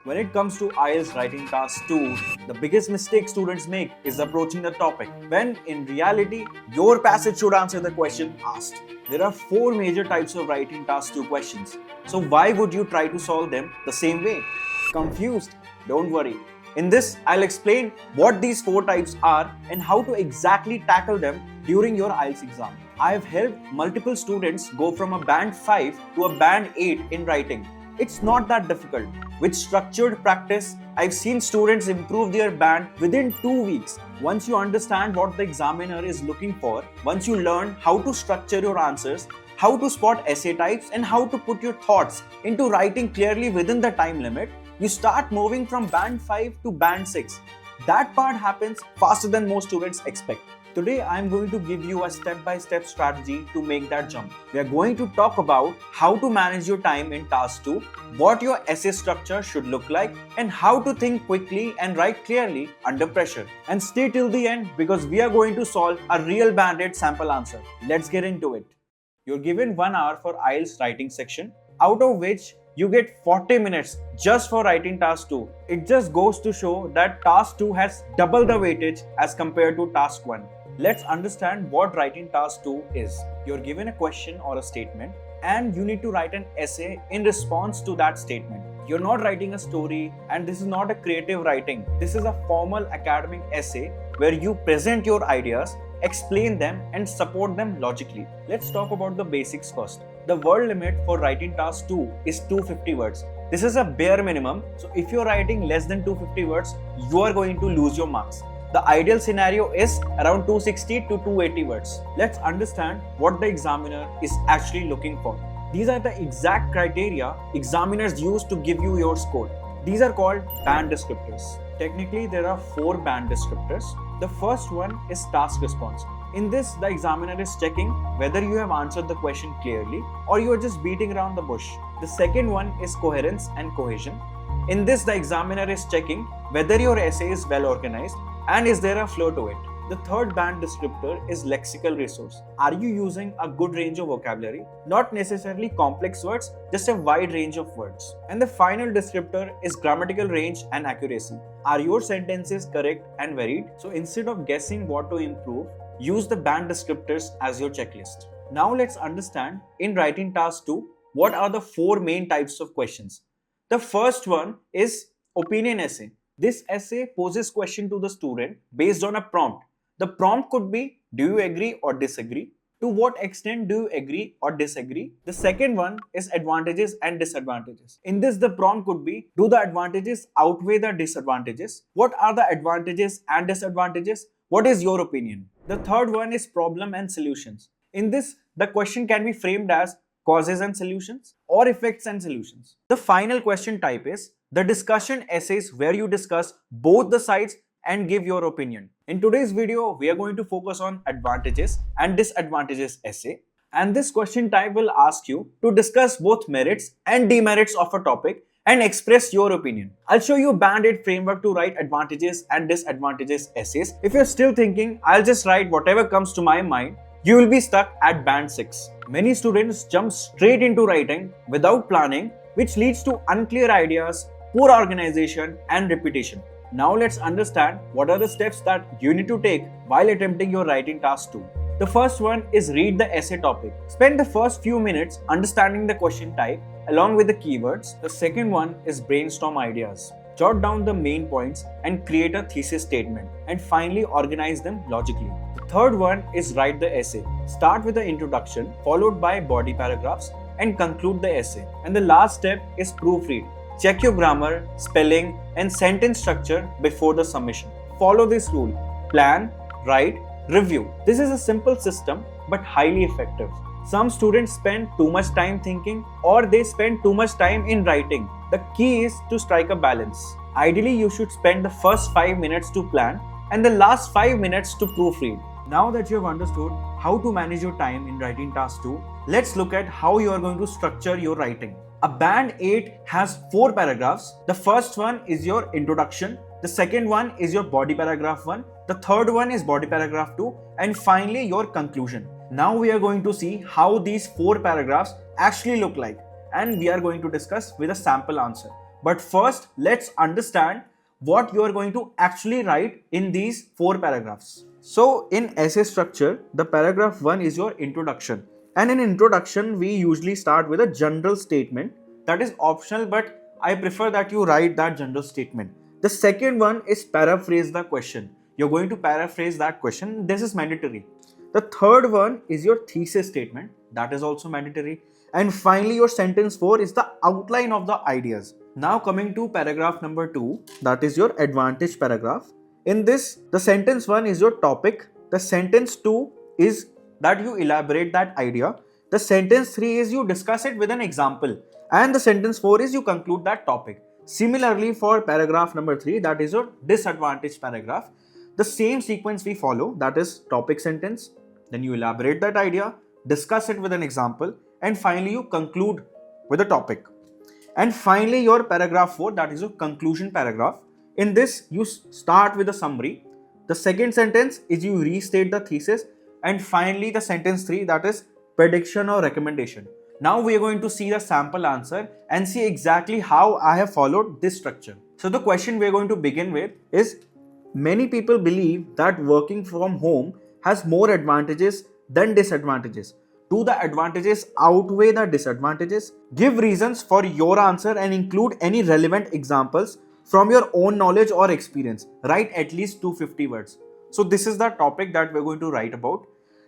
When it comes to IELTS Writing Task 2, the biggest mistake students make is approaching the topic, when in reality, your passage should answer the question asked. There are 4 major types of Writing Task 2 questions, so why would you try to solve them the same way? Confused? Don't worry. In this, I'll explain what these 4 types are and how to exactly tackle them during your IELTS exam. I've helped multiple students go from a band 5 to a band 8 in writing. It's not that difficult. With structured practice, I've seen students improve their band within 2 weeks. Once you understand what the examiner is looking for, once you learn how to structure your answers, how to spot essay types, and how to put your thoughts into writing clearly within the time limit, you start moving from band 5 to band 6. That part happens faster than most students expect. Today, I am going to give you a step-by-step strategy to make that jump. We are going to talk about how to manage your time in Task 2, what your essay structure should look like, and how to think quickly and write clearly under pressure. And stay till the end because we are going to solve a real band-aid sample answer. Let's get into it. You're given 1 hour for IELTS writing section, out of which you get 40 minutes just for writing Task 2. It just goes to show that Task 2 has double the weightage as compared to Task 1. Let's understand what writing Task 2 is. You're given a question or a statement and you need to write an essay in response to that statement. You're not writing a story and this is not a creative writing. This is a formal academic essay where you present your ideas, explain them and support them logically. Let's talk about the basics first. The word limit for writing Task 2 is 250 words. This is a bare minimum, so if you're writing less than 250 words, you are going to lose your marks. The ideal scenario is around 260 to 280 words. Let's understand what the examiner is actually looking for. These are the exact criteria examiners use to give you your score. These are called band descriptors. Technically, there are 4 band descriptors. The first one is task response. In this, the examiner is checking whether you have answered the question clearly or you are just beating around the bush. The second one is coherence and cohesion. In this, the examiner is checking whether your essay is well organized and is there a flow to it. The third band descriptor is lexical resource. Are you using a good range of vocabulary? Not necessarily complex words, just a wide range of words. And the final descriptor is grammatical range and accuracy. Are your sentences correct and varied? So instead of guessing what to improve, use the band descriptors as your checklist. Now let's understand in writing Task 2, what are the 4 main types of questions. The first one is opinion essay. This essay poses question to the student based on a prompt. The prompt could be, do you agree or disagree? To what extent do you agree or disagree? The second one is advantages and disadvantages. In this, the prompt could be, do the advantages outweigh the disadvantages? What are the advantages and disadvantages? What is your opinion? The third one is problem and solutions. In this, the question can be framed as causes and solutions or effects and solutions. The final question type is the discussion essays where you discuss both the sides and give your opinion. In today's video, we are going to focus on advantages and disadvantages essay. And this question type will ask you to discuss both merits and demerits of a topic and express your opinion. I'll show you a band-aid framework to write advantages and disadvantages essays. If you're still thinking, I'll just write whatever comes to my mind, you will be stuck at band 6. Many students jump straight into writing without planning, which leads to unclear ideas, poor organization and repetition. Now let's understand what are the steps that you need to take while attempting your writing Task 2. The first one is read the essay topic. Spend the first few minutes understanding the question type along with the keywords. The second one is brainstorm ideas. Jot down the main points and create a thesis statement. And finally, organize them logically. The third one is write the essay. Start with the introduction followed by body paragraphs and conclude the essay. And the last step is proofread. Check your grammar, spelling, and sentence structure before the submission. Follow this rule. Plan, write, review. This is a simple system but highly effective. Some students spend too much time thinking or they spend too much time in writing. The key is to strike a balance. Ideally, you should spend the first 5 minutes to plan and the last 5 minutes to proofread. Now that you have understood how to manage your time in writing Task 2, let's look at how you are going to structure your writing. A band 8 has 4 paragraphs. The first one is your introduction. The second one is your body paragraph 1. The third one is body paragraph 2. And finally, your conclusion. Now we are going to see how these 4 paragraphs actually look like. And we are going to discuss with a sample answer. But first, let's understand what you are going to actually write in these 4 paragraphs. So in essay structure, the paragraph 1 is your introduction. And in introduction, we usually start with a general statement that is optional, but I prefer that you write that general statement. The second one is paraphrase the question. You're going to paraphrase that question. This is mandatory. The third one is your thesis statement. That is also mandatory. And finally, your sentence 4 is the outline of the ideas. Now coming to paragraph number 2, that is your advantage paragraph. In this, the sentence 1 is your topic. The sentence 2 is that you elaborate that idea. The sentence 3 is you discuss it with an example. And the sentence 4 is you conclude that topic. Similarly, for paragraph number 3, that is your disadvantage paragraph. The same sequence we follow, that is topic sentence, then you elaborate that idea, discuss it with an example, and finally you conclude with a topic. And finally your paragraph 4, that is your conclusion paragraph. In this you start with a summary. The second sentence is you restate the thesis, and finally the sentence 3, that is prediction or recommendation. Now we are going to see the sample answer and see exactly how I have followed this structure. So the question we are going to begin with is, many people believe that working from home has more advantages than disadvantages. Do the advantages outweigh the disadvantages? Give reasons for your answer and include any relevant examples from your own knowledge or experience. Write at least 250 words. So this is the topic that we're going to write about.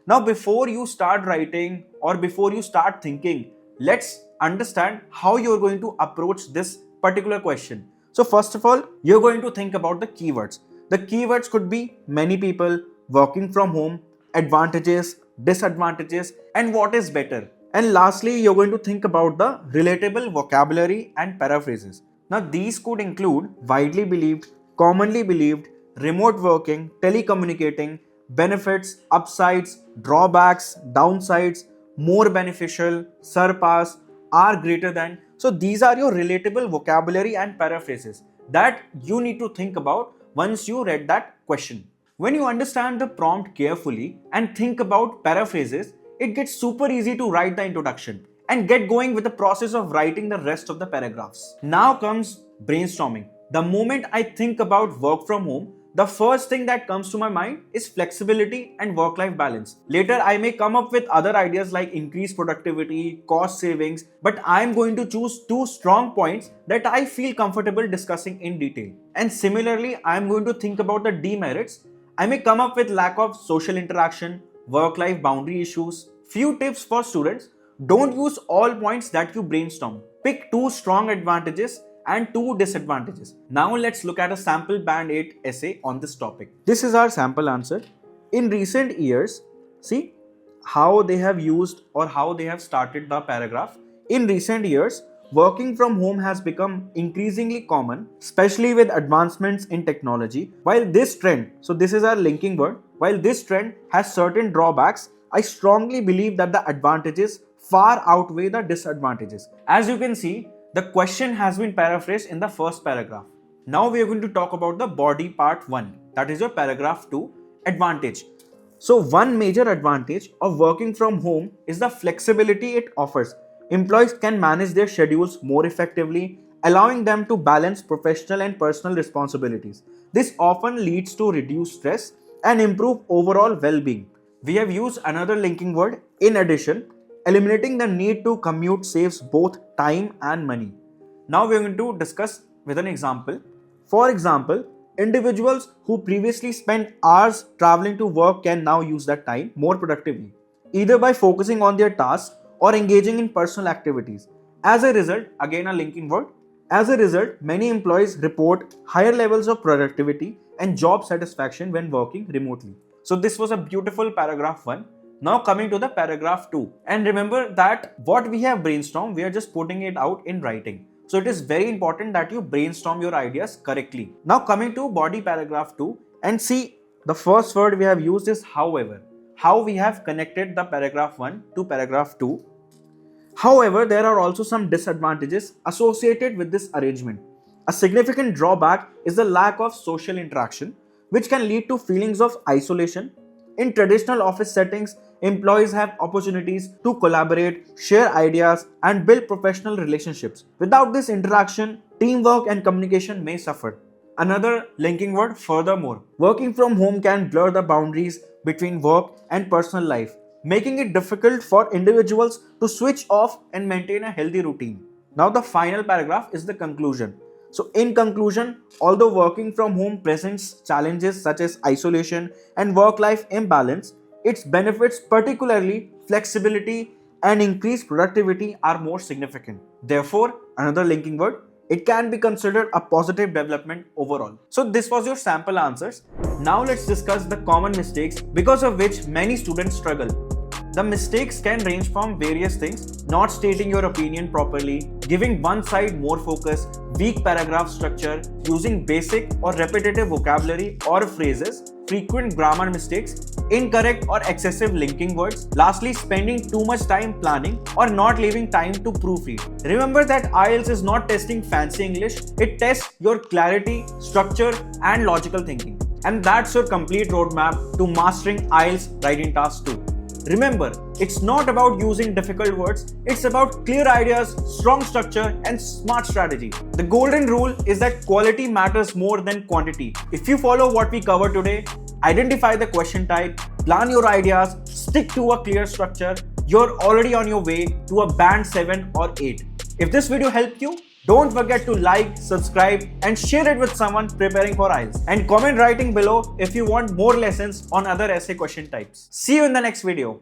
Now before you start writing or before you start thinking, let's understand how you're going to approach this particular question. So first of all, you're going to think about the keywords. The keywords could be many people, working from home, advantages, disadvantages, and what is better. And lastly, you're going to think about the relatable vocabulary and paraphrases. Now these could include widely believed, commonly believed, remote working, telecommunicating, benefits, upsides, drawbacks, downsides, more beneficial, surpass, are greater than. So these are your relatable vocabulary and paraphrases that you need to think about once you read that question. When you understand the prompt carefully and think about paraphrases, it gets super easy to write the introduction and get going with the process of writing the rest of the paragraphs. Now comes brainstorming. The moment I think about work from home, the first thing that comes to my mind is flexibility and work-life balance. Later, I may come up with other ideas like increased productivity, cost savings, but I am going to choose 2 strong points that I feel comfortable discussing in detail. And similarly, I am going to think about the demerits. I may come up with lack of social interaction, work-life boundary issues. Few tips for students: don't use all points that you brainstorm. Pick 2 strong advantages and 2 disadvantages. Now let's look at a sample band 8 essay on this topic. This is our sample answer. In recent years, see how they have used or how they have started the paragraph. In recent years, working from home has become increasingly common, especially with advancements in technology. While this trend, so this is our linking word, while this trend has certain drawbacks, I strongly believe that the advantages far outweigh the disadvantages. As you can see, the question has been paraphrased in the first paragraph. Now we are going to talk about the body part 1, that is your paragraph 2, advantage. So one major advantage of working from home is the flexibility it offers. Employees can manage their schedules more effectively, allowing them to balance professional and personal responsibilities. This often leads to reduced stress and improve overall well-being. We have used another linking word, in addition. Eliminating the need to commute saves both time and money. Now we are going to discuss with an example. For example, individuals who previously spent hours traveling to work can now use that time more productively, either by focusing on their tasks or engaging in personal activities. As a result, again a linking word, as a result, many employees report higher levels of productivity and job satisfaction when working remotely. So this was a beautiful paragraph 1. Now coming to the paragraph 2. And remember that what we have brainstormed, we are just putting it out in writing. So it is very important that you brainstorm your ideas correctly. Now coming to body paragraph 2, and see, the first word we have used is however. How we have connected the paragraph 1 to paragraph 2. However, there are also some disadvantages associated with this arrangement. A significant drawback is the lack of social interaction, which can lead to feelings of isolation. In traditional office settings, employees have opportunities to collaborate, share ideas, and build professional relationships. Without this interaction, teamwork and communication may suffer. Another linking word, furthermore. Working from home can blur the boundaries between work and personal life, making it difficult for individuals to switch off and maintain a healthy routine. Now, the final paragraph is the conclusion. So, in conclusion, although working from home presents challenges such as isolation and work life imbalance, its benefits, particularly flexibility and increased productivity, are more significant. Therefore, another linking word, it can be considered a positive development overall. So, this was your sample answers. Now, let's discuss the common mistakes because of which many students struggle. The mistakes can range from various things: not stating your opinion properly, giving one side more focus, weak paragraph structure, using basic or repetitive vocabulary or phrases, frequent grammar mistakes, incorrect or excessive linking words, lastly spending too much time planning or not leaving time to proofread. Remember that IELTS is not testing fancy English, it tests your clarity, structure and logical thinking. And that's your complete roadmap to mastering IELTS Writing Task 2. Remember, it's not about using difficult words, it's about clear ideas, strong structure, and smart strategy. The golden rule is that quality matters more than quantity. If you follow what we covered today, identify the question type, plan your ideas, stick to a clear structure, you're already on your way to a band 7 or 8. If this video helped you, don't forget to like, subscribe and share it with someone preparing for IELTS. And comment writing below if you want more lessons on other essay question types. See you in the next video.